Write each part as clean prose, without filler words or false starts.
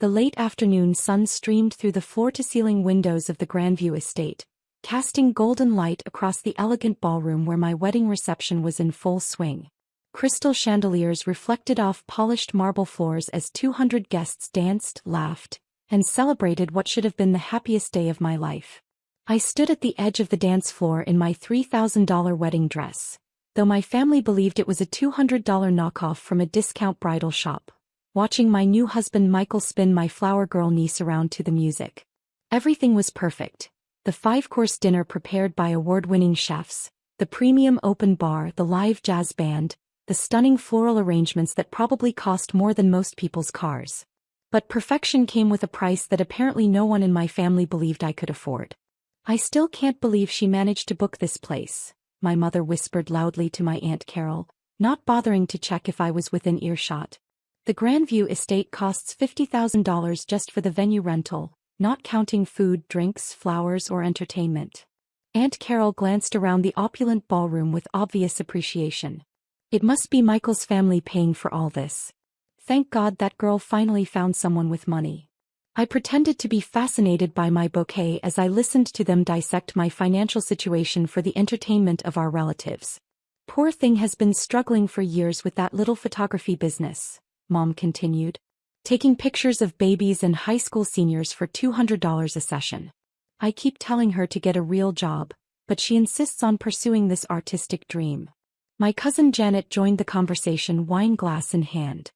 The late afternoon sun streamed through the floor-to-ceiling windows of the Grandview estate, casting golden light across the elegant ballroom where my wedding reception was in full swing. Crystal chandeliers reflected off polished marble floors as 200 guests danced, laughed, and celebrated what should have been the happiest day of my life. I stood at the edge of the dance floor in my $3,000 wedding dress, though my family believed it was a $200 knockoff from a discount bridal shop, watching my new husband Michael spin my flower girl niece around to the music. Everything was perfect. The 5-course dinner prepared by award-winning chefs, the premium open bar, the live jazz band, the stunning floral arrangements that probably cost more than most people's cars. But perfection came with a price that apparently no one in my family believed I could afford. "I still can't believe she managed to book this place," my mother whispered loudly to my Aunt Carol, not bothering to check if I was within earshot. "The Grandview estate costs $50,000 just for the venue rental, not counting food, drinks, flowers, or entertainment." Aunt Carol glanced around the opulent ballroom with obvious appreciation. "It must be Michael's family paying for all this. Thank God that girl finally found someone with money." I pretended to be fascinated by my bouquet as I listened to them dissect my financial situation for the entertainment of our relatives. "Poor thing has been struggling for years with that little photography business," Mom continued, "taking pictures of babies and high school seniors for $200 a session. I keep telling her to get a real job, but she insists on pursuing this artistic dream." My cousin Janet joined the conversation, wine glass in hand.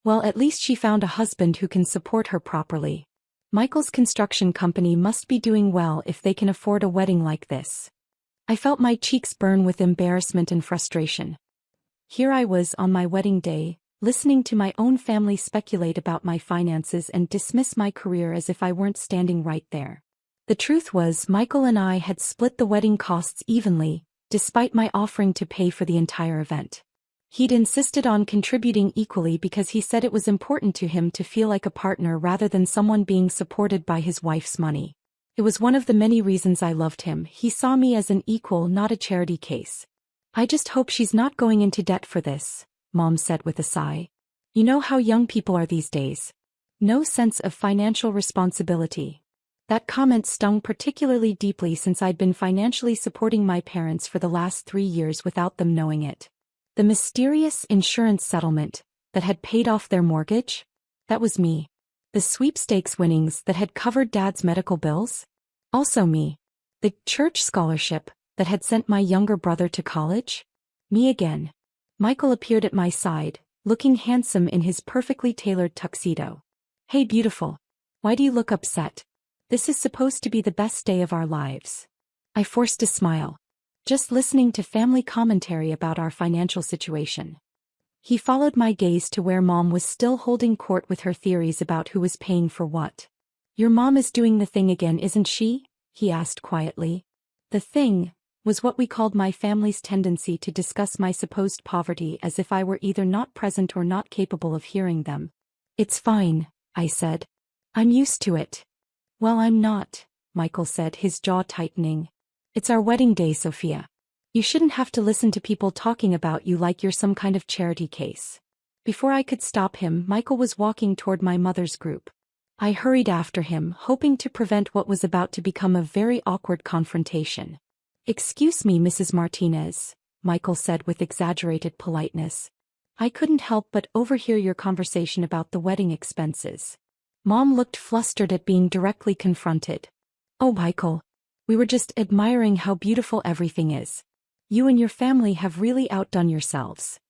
"Well, at least she found a husband who can support her properly. Michael's construction company must be doing well if they can afford a wedding like this." I felt my cheeks burn with embarrassment and frustration. Here I was on my wedding day, listening to my own family speculate about my finances and dismiss my career as if I weren't standing right there. The truth was, Michael and I had split the wedding costs evenly, despite my offering to pay for the entire event. He'd insisted on contributing equally because he said it was important to him to feel like a partner rather than someone being supported by his wife's money. It was one of the many reasons I loved him. He saw me as an equal, not a charity case. "I just hope she's not going into debt for this," Mom said with a sigh. "You know how young people are these days. No sense of financial responsibility." That comment stung particularly deeply since I'd been financially supporting my parents for the last 3 years without them knowing it. The mysterious insurance settlement that had paid off their mortgage? That was me. The sweepstakes winnings that had covered Dad's medical bills? Also me. The church scholarship that had sent my younger brother to college? Me again. Michael appeared at my side, looking handsome in his perfectly tailored tuxedo. "Hey beautiful. Why do you look upset? This is supposed to be the best day of our lives." I forced a smile. "Just listening to family commentary about our financial situation." He followed my gaze to where Mom was still holding court with her theories about who was paying for what. "Your mom is doing the thing again, isn't she?" he asked quietly. The thing was what we called my family's tendency to discuss my supposed poverty as if I were either not present or not capable of hearing them. "It's fine," I said. "I'm used to it." "Well, I'm not," Michael said, his jaw tightening. "It's our wedding day, Sophia. You shouldn't have to listen to people talking about you like you're some kind of charity case." Before I could stop him, Michael was walking toward my mother's group. I hurried after him, hoping to prevent what was about to become a very awkward confrontation. "Excuse me, Mrs. Martinez," Michael said with exaggerated politeness. "I couldn't help but overhear your conversation about the wedding expenses." Mom looked flustered at being directly confronted. "Oh, Michael. We were just admiring how beautiful everything is. You and your family have really outdone yourselves."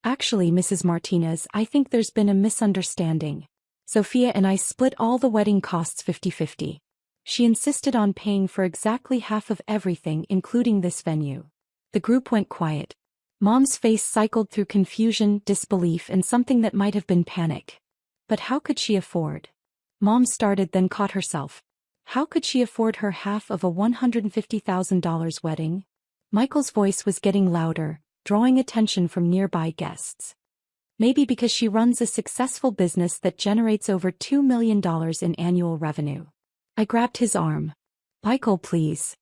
"Actually, Mrs. Martinez, I think there's been a misunderstanding. Sophia and I split all the wedding costs 50-50. She insisted on paying for exactly half of everything, including this venue." The group went quiet. Mom's face cycled through confusion, disbelief, and something that might have been panic. But how could she afford? Mom started, then caught herself. How could she afford her half of a $150,000 wedding? Michael's voice was getting louder, drawing attention from nearby guests. "Maybe because she runs a successful business that generates over $2 million in annual revenue." I grabbed his arm. "Michael, please.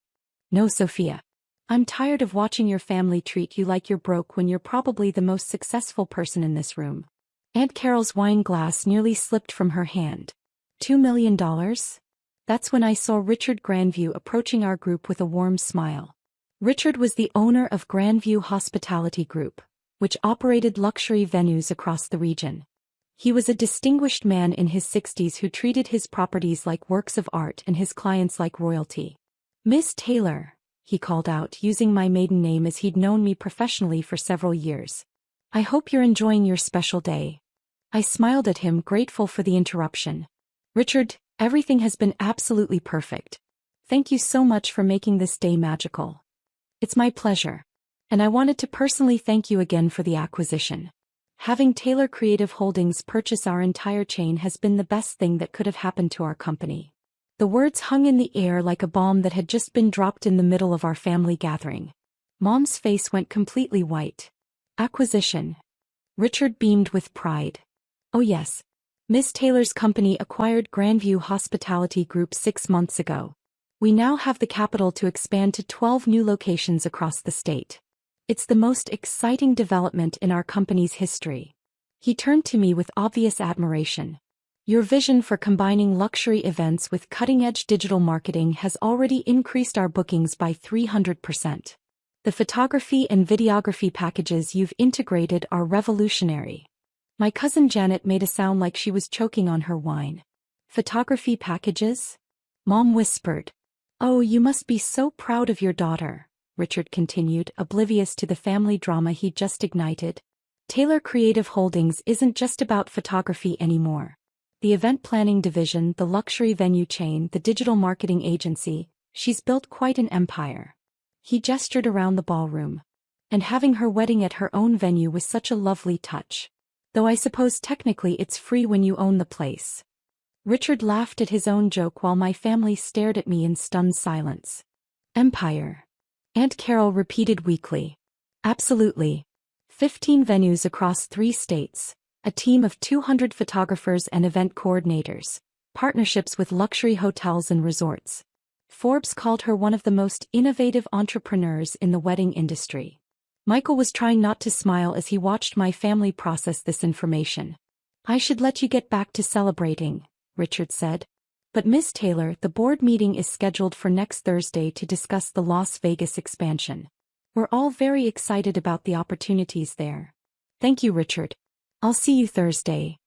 No, Sophia. I'm tired of watching your family treat you like you're broke when you're probably the most successful person in this room." Aunt Carol's wine glass nearly slipped from her hand. $2 million? That's when I saw Richard Grandview approaching our group with a warm smile. Richard was the owner of Grandview Hospitality Group, which operated luxury venues across the region. He was a distinguished man in his 60s who treated his properties like works of art and his clients like royalty. "Miss Taylor," he called out, using my maiden name as he'd known me professionally for several years. "I hope you're enjoying your special day." I smiled at him, grateful for the interruption. "Richard, everything has been absolutely perfect. Thank you so much for making this day magical." "It's my pleasure. And I wanted to personally thank you again for the acquisition. Having Taylor Creative Holdings purchase our entire chain has been the best thing that could have happened to our company." The words hung in the air like a bomb that had just been dropped in the middle of our family gathering. Mom's face went completely white. "Acquisition?" Richard beamed with pride. "Oh yes. Miss Taylor's company acquired Grandview Hospitality Group 6 months ago. We now have the capital to expand to 12 new locations across the state. It's the most exciting development in our company's history." He turned to me with obvious admiration. "Your vision for combining luxury events with cutting-edge digital marketing has already increased our bookings by 300%. The photography and videography packages you've integrated are revolutionary." My cousin Janet made a sound like she was choking on her wine. "Photography packages?" Mom whispered. "Oh, you must be so proud of your daughter," Richard continued, oblivious to the family drama he'd just ignited. "Taylor Creative Holdings isn't just about photography anymore. The event planning division, the luxury venue chain, the digital marketing agency, she's built quite an empire." He gestured around the ballroom. "And having her wedding at her own venue was such a lovely touch. Though I suppose technically it's free when you own the place." Richard laughed at his own joke while my family stared at me in stunned silence. "Empire?" Aunt Carol repeated weakly. "Absolutely. 15 venues across 3 states. A team of 200 photographers and event coordinators, partnerships with luxury hotels and resorts. Forbes called her one of the most innovative entrepreneurs in the wedding industry." Michael was trying not to smile as he watched my family process this information. "I should let you get back to celebrating," Richard said. "But Miss Taylor, the board meeting is scheduled for next Thursday to discuss the Las Vegas expansion. We're all very excited about the opportunities there." "Thank you, Richard. I'll see you Thursday."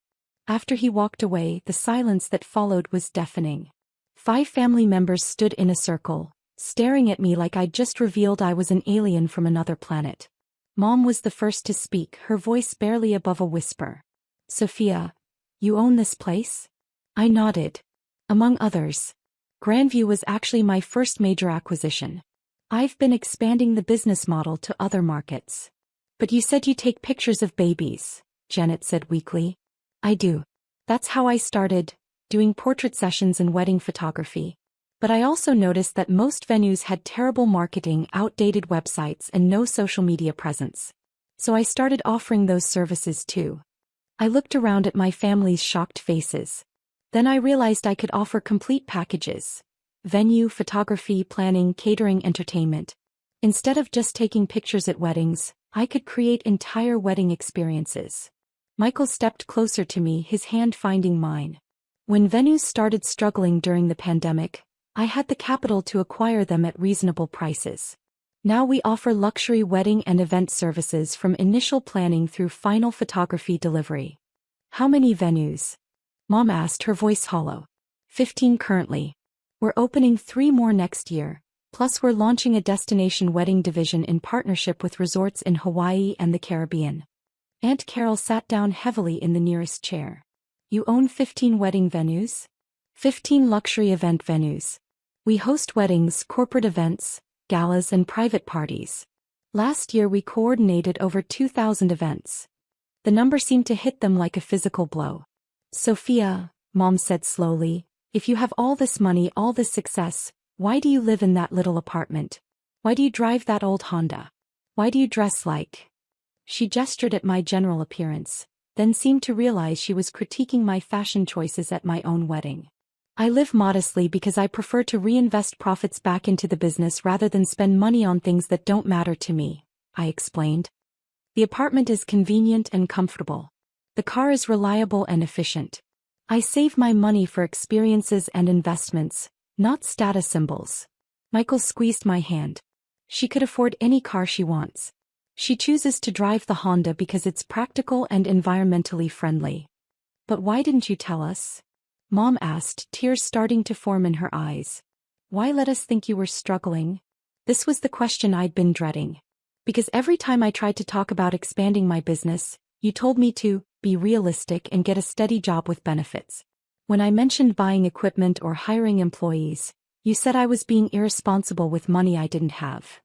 After he walked away, the silence that followed was deafening. 5 family members stood in a circle, staring at me like I'd just revealed I was an alien from another planet. Mom was the first to speak, her voice barely above a whisper. "Sophia, you own this place?" I nodded. "Among others. Grandview was actually my first major acquisition. I've been expanding the business model to other markets." "But you said you take pictures of babies," Janet said weakly. "I do. That's how I started, doing portrait sessions and wedding photography. But I also noticed that most venues had terrible marketing, outdated websites, and no social media presence. So I started offering those services too." I looked around at my family's shocked faces. Then I realized I could offer complete packages: venue, photography, planning, catering, entertainment. Instead of just taking pictures at weddings, I could create entire wedding experiences. Michael stepped closer to me, his hand finding mine. "When venues started struggling during the pandemic, I had the capital to acquire them at reasonable prices. Now we offer luxury wedding and event services from initial planning through final photography delivery." "How many venues?" Mom asked, her voice hollow. 15 currently. We're opening 3 more next year, plus we're launching a destination wedding division in partnership with resorts in Hawaii and the Caribbean." Aunt Carol sat down heavily in the nearest chair. "You own 15 wedding venues?" 15 luxury event venues. We host weddings, corporate events, galas, and private parties. Last year we coordinated over 2,000 events. The number seemed to hit them like a physical blow. "Sophia," Mom said slowly, "if you have all this money, all this success, why do you live in that little apartment? Why do you drive that old Honda? Why do you dress like—" She gestured at my general appearance, then seemed to realize she was critiquing my fashion choices at my own wedding. "I live modestly because I prefer to reinvest profits back into the business rather than spend money on things that don't matter to me," I explained. "The apartment is convenient and comfortable. The car is reliable and efficient. I save my money for experiences and investments, not status symbols. Michael squeezed my hand. She could afford any car she wants. She chooses to drive the Honda because it's practical and environmentally friendly. But why didn't you tell us? Mom asked, tears starting to form in her eyes. Why let us think you were struggling? This was the question I'd been dreading. Because every time I tried to talk about expanding my business, you told me to be realistic and get a steady job with benefits. When I mentioned buying equipment or hiring employees, you said I was being irresponsible with money I didn't have.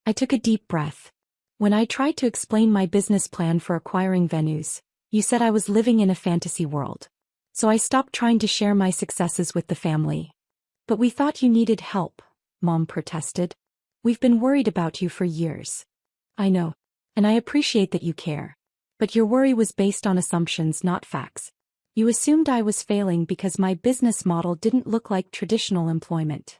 I took a deep breath. When I tried to explain my business plan for acquiring venues, you said I was living in a fantasy world. So I stopped trying to share my successes with the family. But we thought you needed help, Mom protested. We've been worried about you for years. I know. And I appreciate that you care. But your worry was based on assumptions, not facts. You assumed I was failing because my business model didn't look like traditional employment.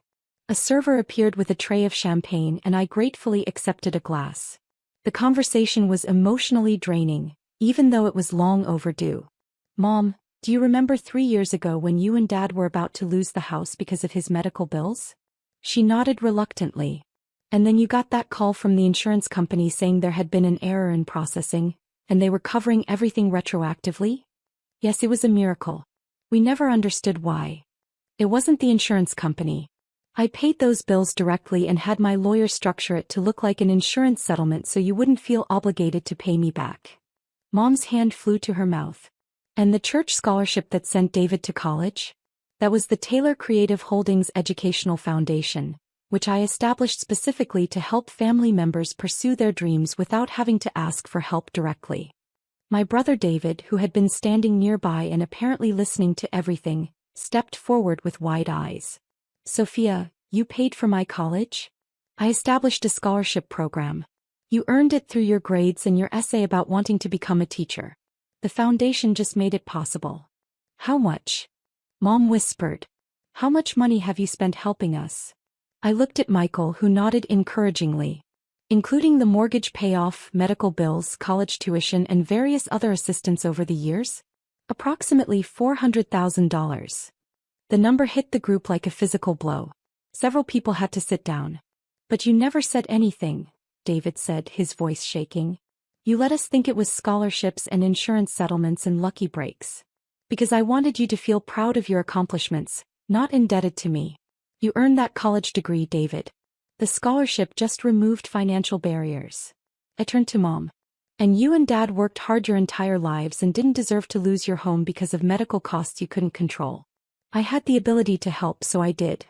A server appeared with a tray of champagne and I gratefully accepted a glass. The conversation was emotionally draining, even though it was long overdue. Mom, do you remember 3 years ago when you and Dad were about to lose the house because of his medical bills? She nodded reluctantly. And then you got that call from the insurance company saying there had been an error in processing, and they were covering everything retroactively? Yes, it was a miracle. We never understood why. It wasn't the insurance company. I paid those bills directly and had my lawyer structure it to look like an insurance settlement so you wouldn't feel obligated to pay me back. Mom's hand flew to her mouth. And the church scholarship that sent David to college? That was the Taylor Creative Holdings Educational Foundation, which I established specifically to help family members pursue their dreams without having to ask for help directly. My brother David, who had been standing nearby and apparently listening to everything, stepped forward with wide eyes. Sophia, you paid for my college? I established a scholarship program. You earned it through your grades and your essay about wanting to become a teacher. The foundation just made it possible. How much? Mom whispered. How much money have you spent helping us? I looked at Michael, who nodded encouragingly. Including the mortgage payoff, medical bills, college tuition and various other assistance over the years? Approximately $400,000. The number hit the group like a physical blow. Several people had to sit down. But you never said anything, David said, his voice shaking. You let us think it was scholarships and insurance settlements and lucky breaks. Because I wanted you to feel proud of your accomplishments, not indebted to me. You earned that college degree, David. The scholarship just removed financial barriers. I turned to Mom. And you and Dad worked hard your entire lives and didn't deserve to lose your home because of medical costs you couldn't control. I had the ability to help, so I did.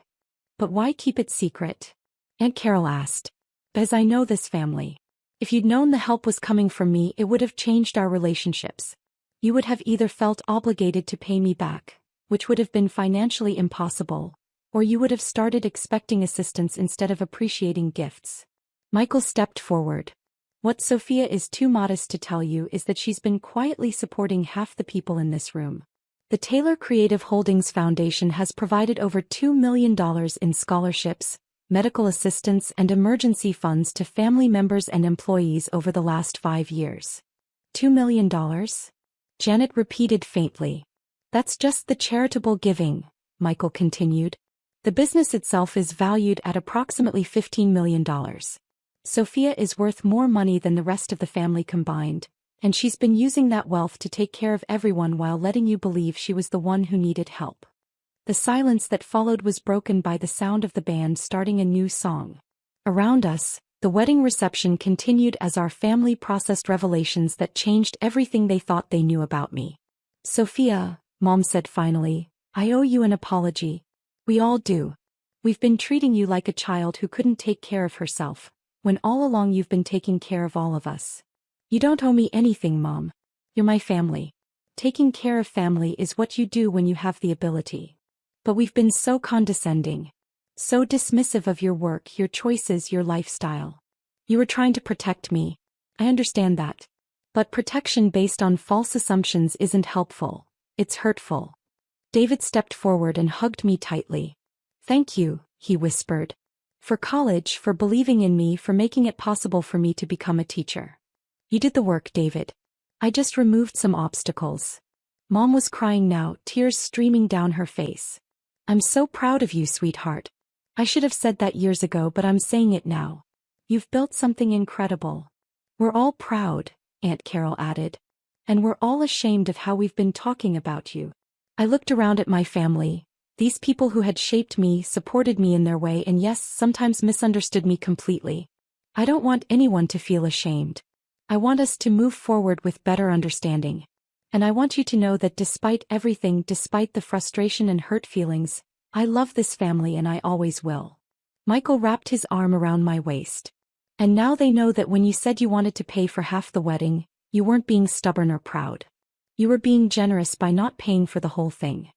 But why keep it secret? Aunt Carol asked. Because I know this family. If you'd known the help was coming from me, it would have changed our relationships. You would have either felt obligated to pay me back, which would have been financially impossible, or you would have started expecting assistance instead of appreciating gifts. Michael stepped forward. What Sophia is too modest to tell you is that she's been quietly supporting half the people in this room. The Taylor Creative Holdings Foundation has provided over $2 million in scholarships, medical assistance and emergency funds to family members and employees over the last 5 years. $2 million? Janet repeated faintly. That's just the charitable giving, Michael continued. The business itself is valued at approximately $15 million. Sophia is worth more money than the rest of the family combined, and she's been using that wealth to take care of everyone while letting you believe she was the one who needed help. The silence that followed was broken by the sound of the band starting a new song. Around us, the wedding reception continued as our family processed revelations that changed everything they thought they knew about me. Sophia, Mom said finally, I owe you an apology. We all do. We've been treating you like a child who couldn't take care of herself, when all along you've been taking care of all of us. You don't owe me anything, Mom. You're my family. Taking care of family is what you do when you have the ability. But we've been so condescending. So dismissive of your work, your choices, your lifestyle. You were trying to protect me. I understand that. But protection based on false assumptions isn't helpful. It's hurtful. David stepped forward and hugged me tightly. Thank you, he whispered. For college, for believing in me, for making it possible for me to become a teacher. You did the work, David. I just removed some obstacles. Mom was crying now, tears streaming down her face. I'm so proud of you, sweetheart. I should have said that years ago, but I'm saying it now. You've built something incredible. We're all proud, Aunt Carol added. And we're all ashamed of how we've been talking about you. I looked around at my family, these people who had shaped me, supported me in their way, and yes, sometimes misunderstood me completely. I don't want anyone to feel ashamed. I want us to move forward with better understanding. And I want you to know that despite everything, despite the frustration and hurt feelings, I love this family and I always will. Michael wrapped his arm around my waist. And now they know that when you said you wanted to pay for half the wedding, you weren't being stubborn or proud. You were being generous by not paying for the whole thing.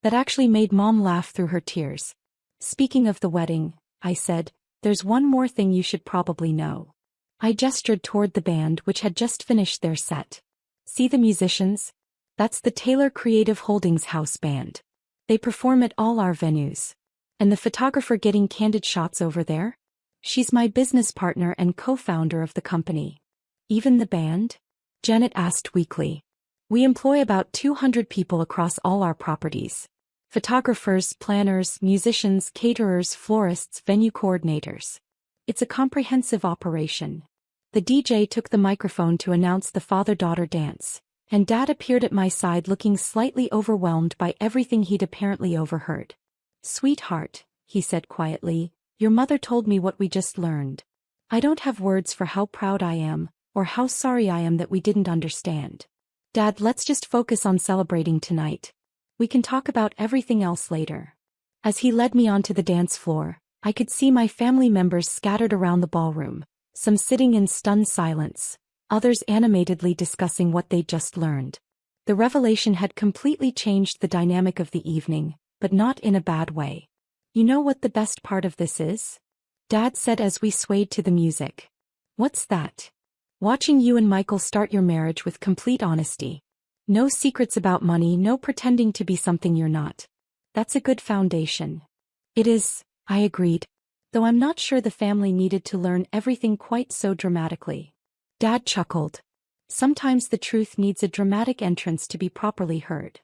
That actually made Mom laugh through her tears. Speaking of the wedding, I said, there's one more thing you should probably know. I gestured toward the band which had just finished their set. See the musicians? That's the Taylor Creative Holdings house band. They perform at all our venues. And the photographer getting candid shots over there? She's my business partner and co-founder of the company. Even the band? Janet asked weakly. We employ about 200 people across all our properties. Photographers, planners, musicians, caterers, florists, venue coordinators. It's a comprehensive operation. The DJ took the microphone to announce the father-daughter dance, and Dad appeared at my side looking slightly overwhelmed by everything he'd apparently overheard. Sweetheart, he said quietly, your mother told me what we just learned. I don't have words for how proud I am, or how sorry I am that we didn't understand. Dad, let's just focus on celebrating tonight. We can talk about everything else later. As he led me onto the dance floor, I could see my family members scattered around the ballroom, some sitting in stunned silence, others animatedly discussing what they'd just learned. The revelation had completely changed the dynamic of the evening, but not in a bad way. You know what the best part of this is? Dad said as we swayed to the music. What's that? Watching you and Michael start your marriage with complete honesty. No secrets about money, no pretending to be something you're not. That's a good foundation. It is, I agreed. Though I'm not sure the family needed to learn everything quite so dramatically. Dad chuckled. Sometimes the truth needs a dramatic entrance to be properly heard.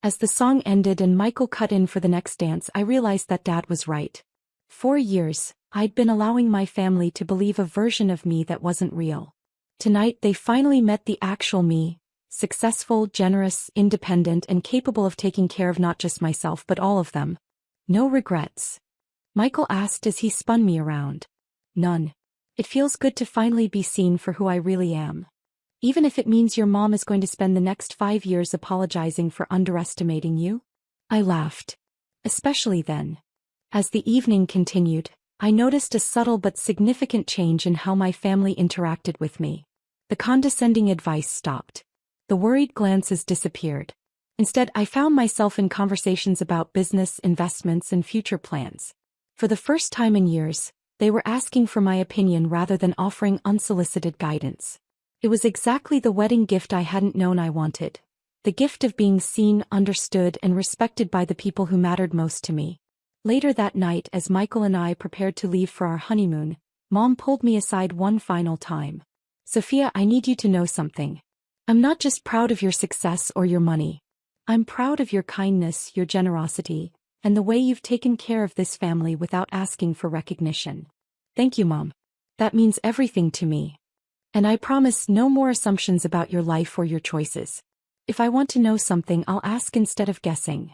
As the song ended and Michael cut in for the next dance, I realized that Dad was right. 4 years, I'd been allowing my family to believe a version of me that wasn't real. Tonight they finally met the actual me, successful, generous, independent, and capable of taking care of not just myself but all of them. No regrets? Michael asked as he spun me around. None. It feels good to finally be seen for who I really am. Even if it means your mom is going to spend the next 5 years apologizing for underestimating you? I laughed. Especially then. As the evening continued, I noticed a subtle but significant change in how my family interacted with me. The condescending advice stopped. The worried glances disappeared. Instead, I found myself in conversations about business, investments, and future plans. For the first time in years, they were asking for my opinion rather than offering unsolicited guidance. It was exactly the wedding gift I hadn't known I wanted. The gift of being seen, understood, and respected by the people who mattered most to me. Later that night, as Michael and I prepared to leave for our honeymoon, Mom pulled me aside one final time. Sophia, I need you to know something. I'm not just proud of your success or your money. I'm proud of your kindness, your generosity, and the way you've taken care of this family without asking for recognition. Thank you, Mom. That means everything to me. And I promise no more assumptions about your life or your choices. If I want to know something, I'll ask instead of guessing.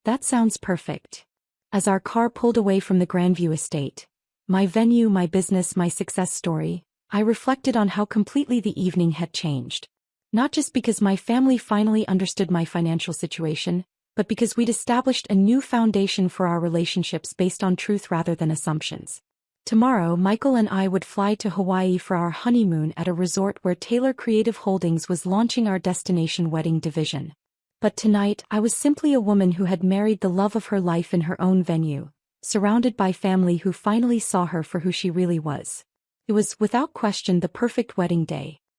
That sounds perfect. As our car pulled away from the Grandview estate, my venue, my business, my success story, I reflected on how completely the evening had changed. Not just because my family finally understood my financial situation, but because we'd established a new foundation for our relationships based on truth rather than assumptions. Tomorrow, Michael and I would fly to Hawaii for our honeymoon at a resort where Taylor Creative Holdings was launching our destination wedding division. But tonight, I was simply a woman who had married the love of her life in her own venue, surrounded by family who finally saw her for who she really was. It was, without question, the perfect wedding day.